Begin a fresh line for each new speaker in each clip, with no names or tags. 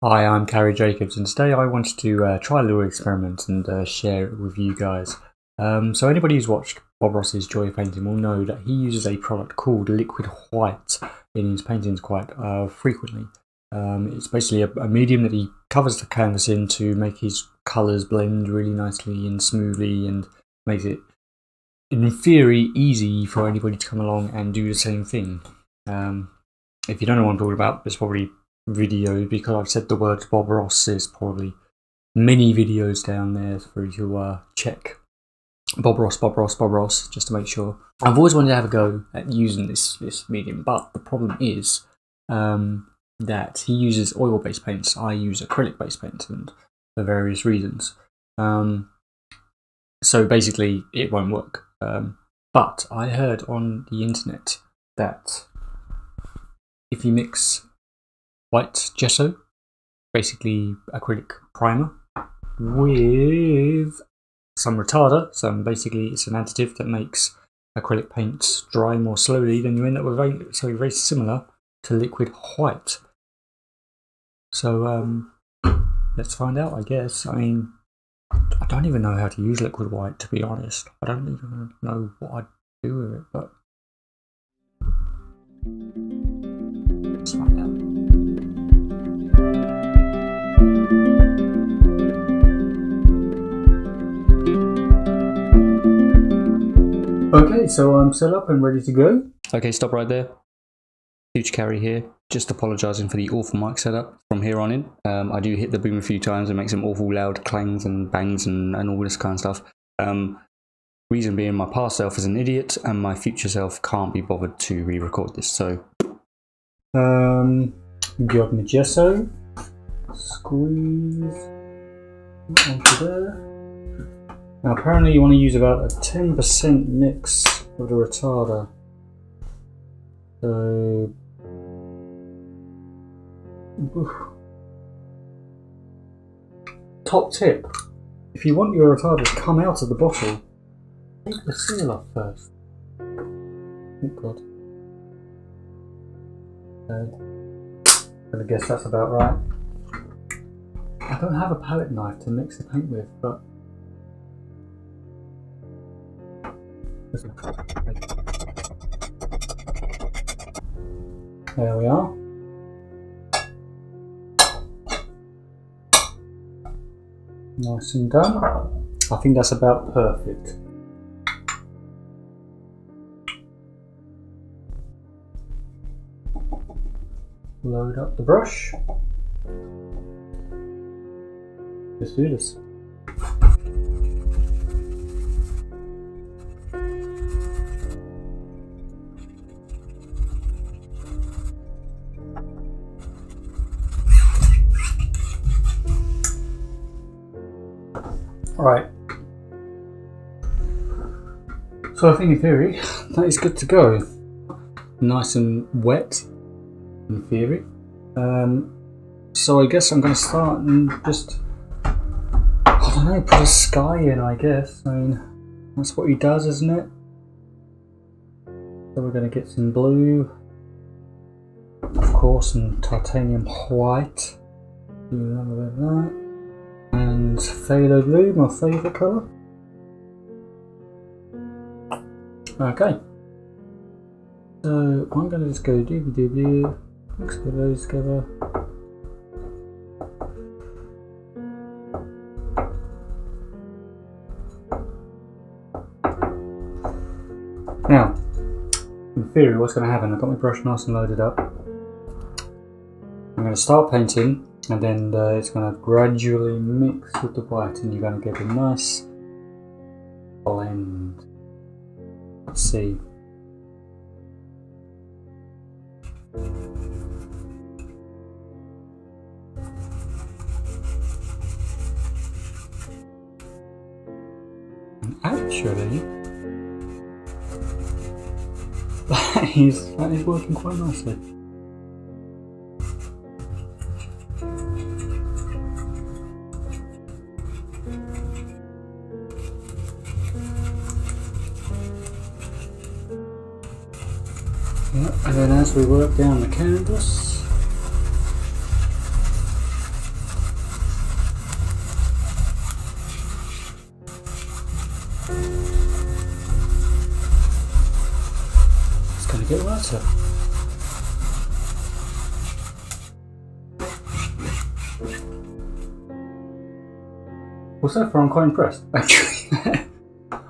Hi, I'm Carrie Jacobs, and today I wanted to try a little experiment and share it with you guys. So anybody who's watched Bob Ross's Joy of Painting will know that he uses a product called Liquid White in his paintings quite frequently. It's basically a medium that he covers the canvas in to make his colours blend really nicely and smoothly, and makes it, in theory, easy for anybody to come along and do the same thing. If you don't know what I'm talking about, it's probably video, because I've said the word Bob Ross. There's probably many videos down there for you to check. Bob Ross, Bob Ross, Bob Ross, just to make sure. I've always wanted to have a go at using this medium, but the problem is that he uses oil-based paints. I use acrylic-based paints, and for various reasons. So basically, it won't work. But I heard on the internet that if you mix white gesso, basically acrylic primer, with some retarder, basically it's an additive that makes acrylic paints dry more slowly, then you end up with something very similar to liquid white. So let's find out, I guess. I mean, I don't even know how to use liquid white, to be honest. I don't even know what I'd do with it, but let's find out. Okay, so I'm set up and ready to go. Okay, stop right there. Huge Carry here. Just apologising for the awful mic setup from here on in. I do hit the boom a few times and make some awful loud clangs and bangs and all this kind of stuff. Reason being, my past self is an idiot and my future self can't be bothered to re-record this. So, got my gesso. Squeeze onto there. Now apparently you want to use about a 10% mix of the retarder. So, top tip, if you want your retarder to come out of the bottle, take the seal off first. Oh god. I guess that's about right. I don't have a palette knife to mix the paint with, but there we are. Nice and done. I think that's about perfect. Load up the brush. Let's do this. Alright, so I think in theory that is good to go. Nice and wet in theory. So I guess I'm going to start and just, I don't know, put a sky in, I guess. I mean, that's what he does, isn't it? So we're going to get some blue, of course, and titanium white. Do a little bit of that. And phthalo blue, my favourite colour. Okay. So I'm going to just go doobie-doobie, mix all those together. Now, in theory, what's going to happen? I've got my brush nice and loaded up. I'm going to start painting, and then it's going to gradually mix with the white, and you're going to get a nice blend. Let's see. And actually, that is working quite nicely. And then as we work down the canvas, going to get lighter. Well, so far I'm quite impressed. Actually,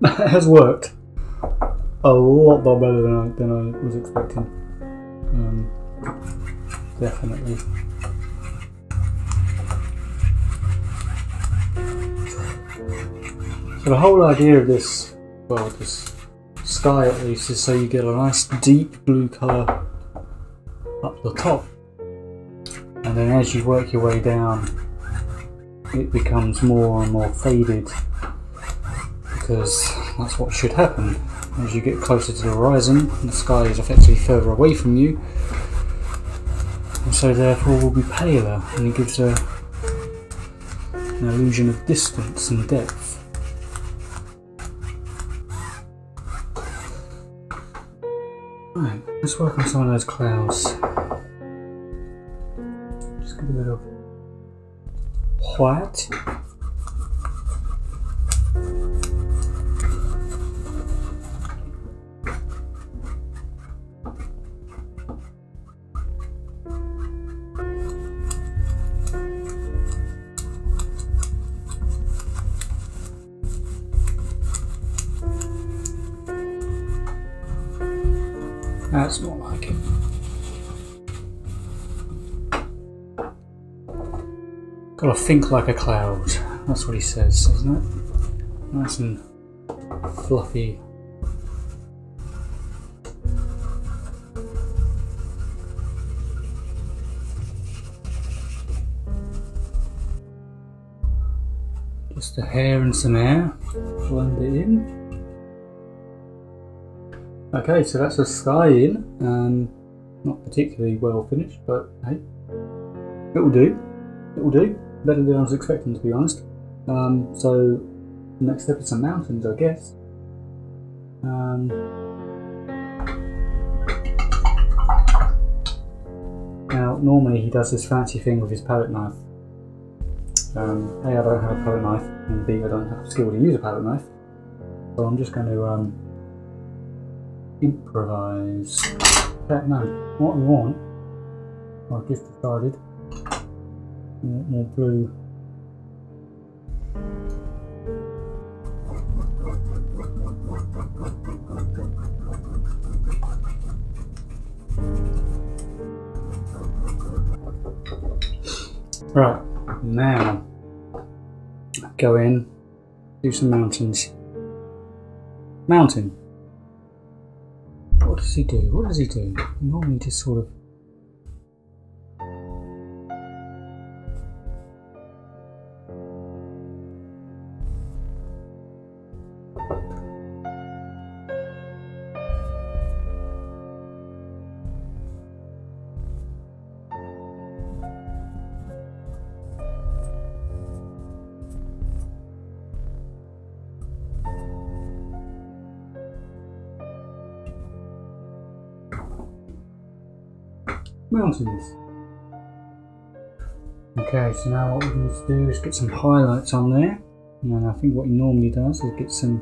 that has worked a lot better than I was expecting. Definitely. So the whole idea of this, well, this sky at least, is so you get a nice deep blue colour up the top, and then as you work your way down, it becomes more and more faded, because that's what should happen. As you get closer to the horizon, the sky is effectively further away from you, and so therefore will be paler, and it gives an illusion of distance and depth. Right, let's work on some of those clouds. Just get a bit of white. That's more like it. Gotta think like a cloud. That's what he says, isn't it? Nice and fluffy. Just a hair and some air. Blend it in. Okay, so that's a sky in. Not particularly well finished, but hey, it will do. It will do. Better than I was expecting, to be honest. So the next step is some mountains, I guess. Now, normally he does this fancy thing with his palette knife. A, I don't have a palette knife, and B, I don't have the skill to use a palette knife. So I'm just going to improvise. No, what we want, I've just decided, more blue. Right, now go in, do some mountains. Mountain. What does he do? What does he do? He normally just sort of. Mountains. Okay, so now what we need to do is get some highlights on there, and then I think what he normally does is get some,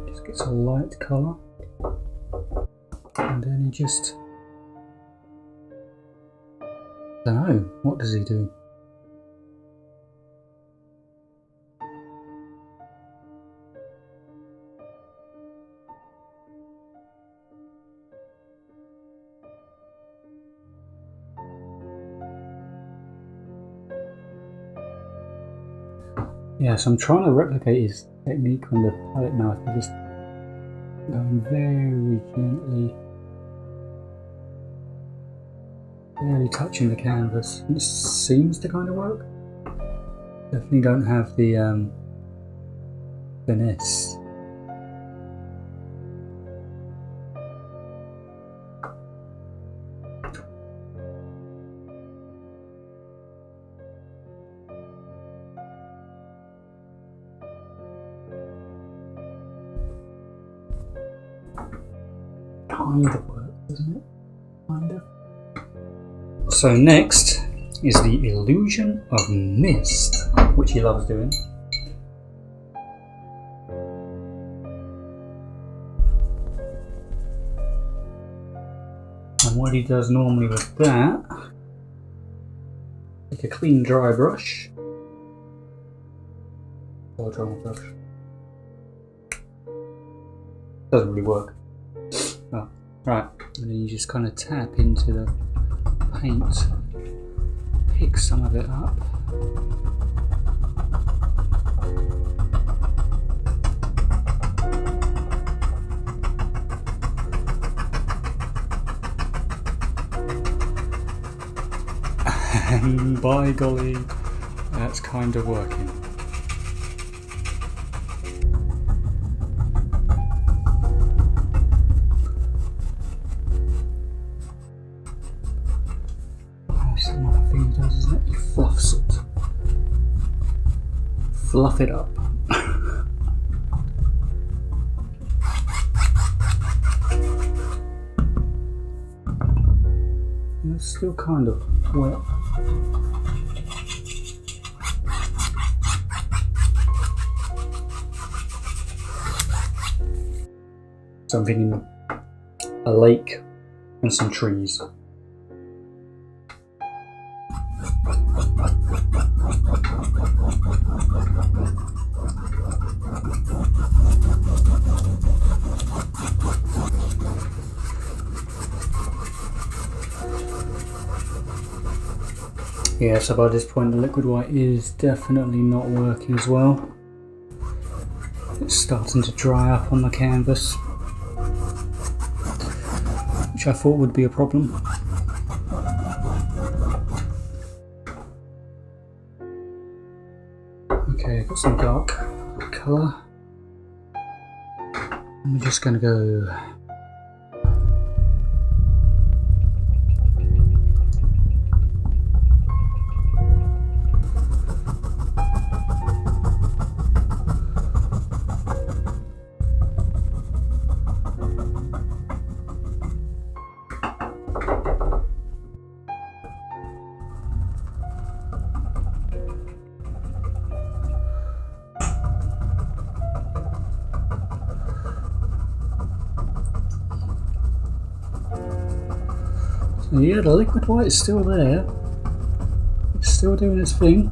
just gets a light colour, and then he just, I don't know, what does he do? Yes, I'm trying to replicate his technique on the palette knife. I'm just going very gently, barely touching the canvas. It seems to kind of work. Definitely don't have the finesse. Kind of works, doesn't it? Kind of. So next is the illusion of mist, which he loves doing. And what he does normally with that, take a clean dry brush, or dry brush, doesn't really work. Oh, right, and then you just kind of tap into the paint, pick some of it up. And by golly, that's kind of working. That's another thing he does, isn't it? He fluffs it. Fluff it up. It's still kind of wet. So I'm thinking a lake and some trees. Yeah, so by this point the liquid white is definitely not working as well. It's starting to dry up on the canvas, which I thought would be a problem. Okay, I've got some dark colour. I'm just going to go yeah, the liquid white is still there. It's still doing its thing.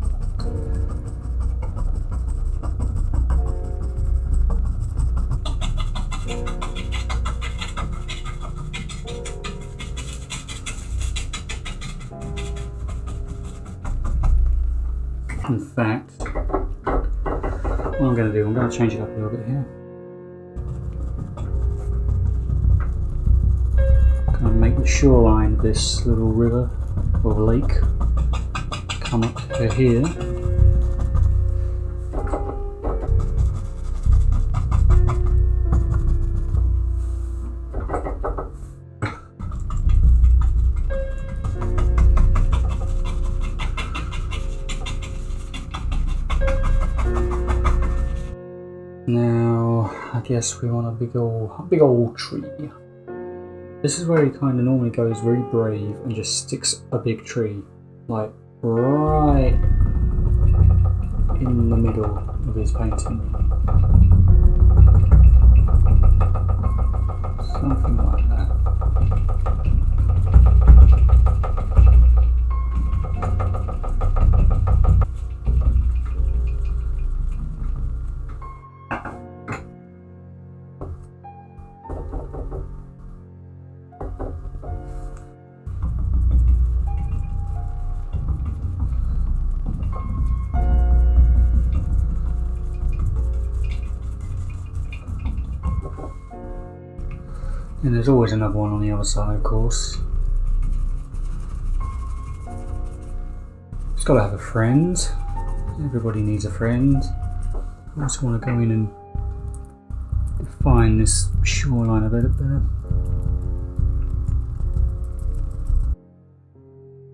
In fact, what I'm going to do, I'm going to change it up a little bit here. Make the shoreline of this little river or lake come up to here. Now, I guess we want a big old tree. This is where he kind of normally goes very brave and just sticks a big tree, like right in the middle of his painting. Something like that. And there's always another one on the other side, of course. Just gotta have a friend. Everybody needs a friend. I also want to go in and define this shoreline a bit better.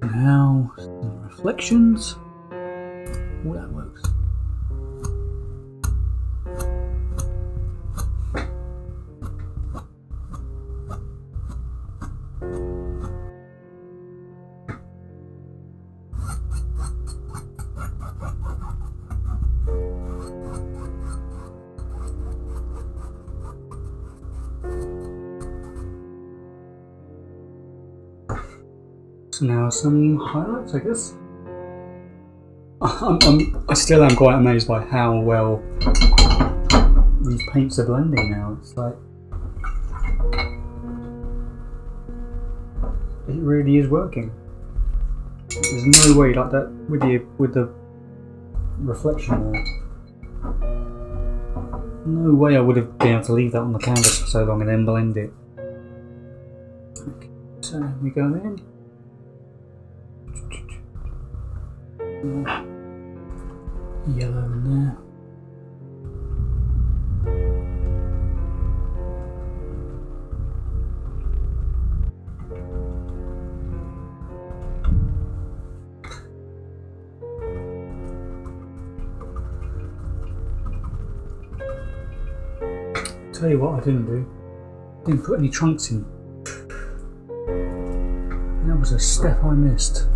Now, some reflections. Oh, that works. So now some highlights, I guess. I still am quite amazed by how well these paints are blending now. It's like it really is working. There's no way like that with the reflection there. No way I would have been able to leave that on the canvas for so long and then blend it. Okay, so we go in. Yellow in there. Tell you what I didn't do. Didn't put any trunks in. That was a step I missed.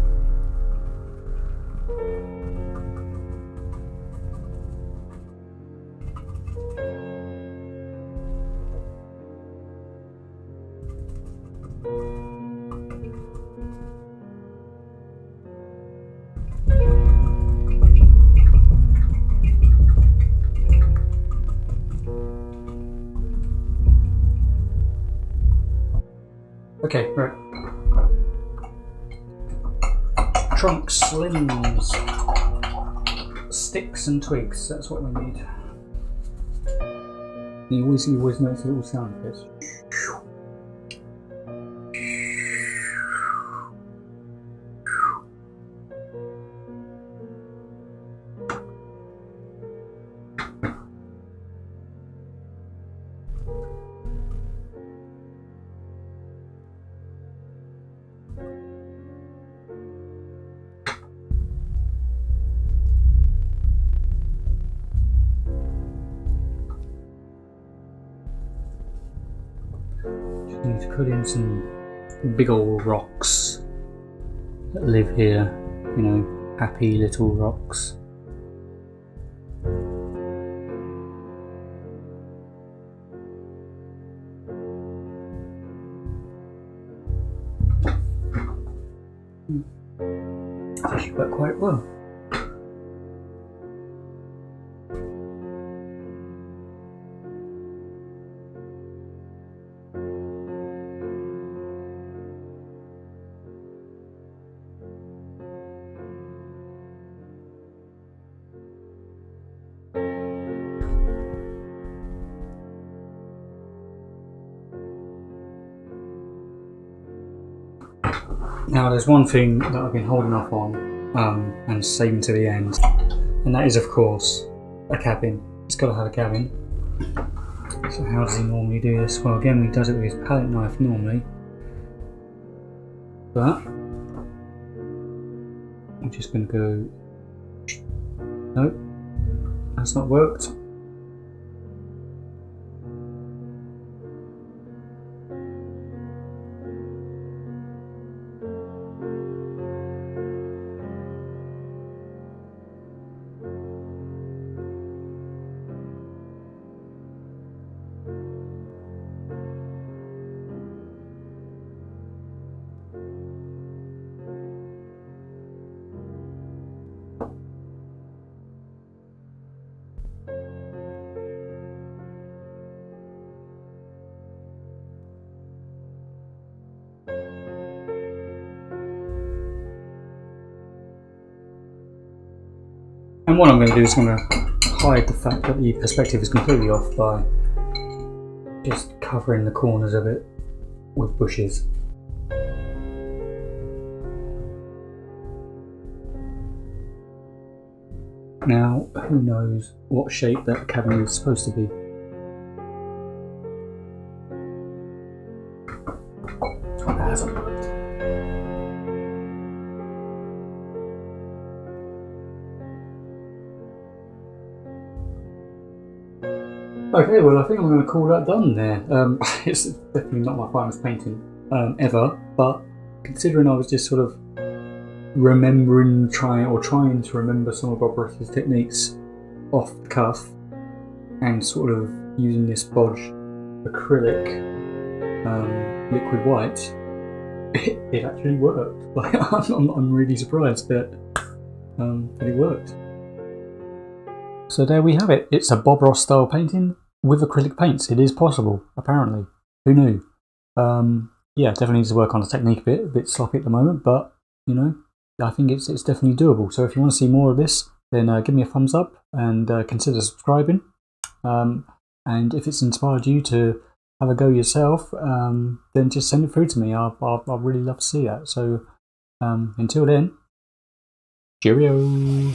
Okay, right. Trunks, limbs, sticks and twigs, that's what we need. You always notice a little sound effects. Need to put in some big old rocks that live here, you know, happy little rocks. That actually worked quite well. Now there's one thing that I've been holding off on and saving to the end, and that is of course a cabin. It's got to have a cabin. So how does he normally do this? Well, again, he does it with his palette knife normally, but I'm just going to go, nope, that's not worked. And what I'm going to do is I'm going to hide the fact that the perspective is completely off by just covering the corners of it with bushes. Now, who knows what shape that cabin is supposed to be. Oh, that hasn't worked. Okay, well I think I'm going to call that done there. It's definitely not my finest painting ever, but considering I was just sort of trying to remember some of Bob Ross's techniques off the cuff, and sort of using this Bodge acrylic liquid white, it actually worked. Like, I'm really surprised that it worked. So there we have it. It's a Bob Ross style painting with acrylic paints. It is possible, apparently. Who knew? Yeah, definitely needs to work on the technique a bit sloppy at the moment, but you know, I think it's definitely doable. So if you want to see more of this, then give me a thumbs up and consider subscribing. And if it's inspired you to have a go yourself, then just send it through to me. I'd really love to see that. So until then, cheerio.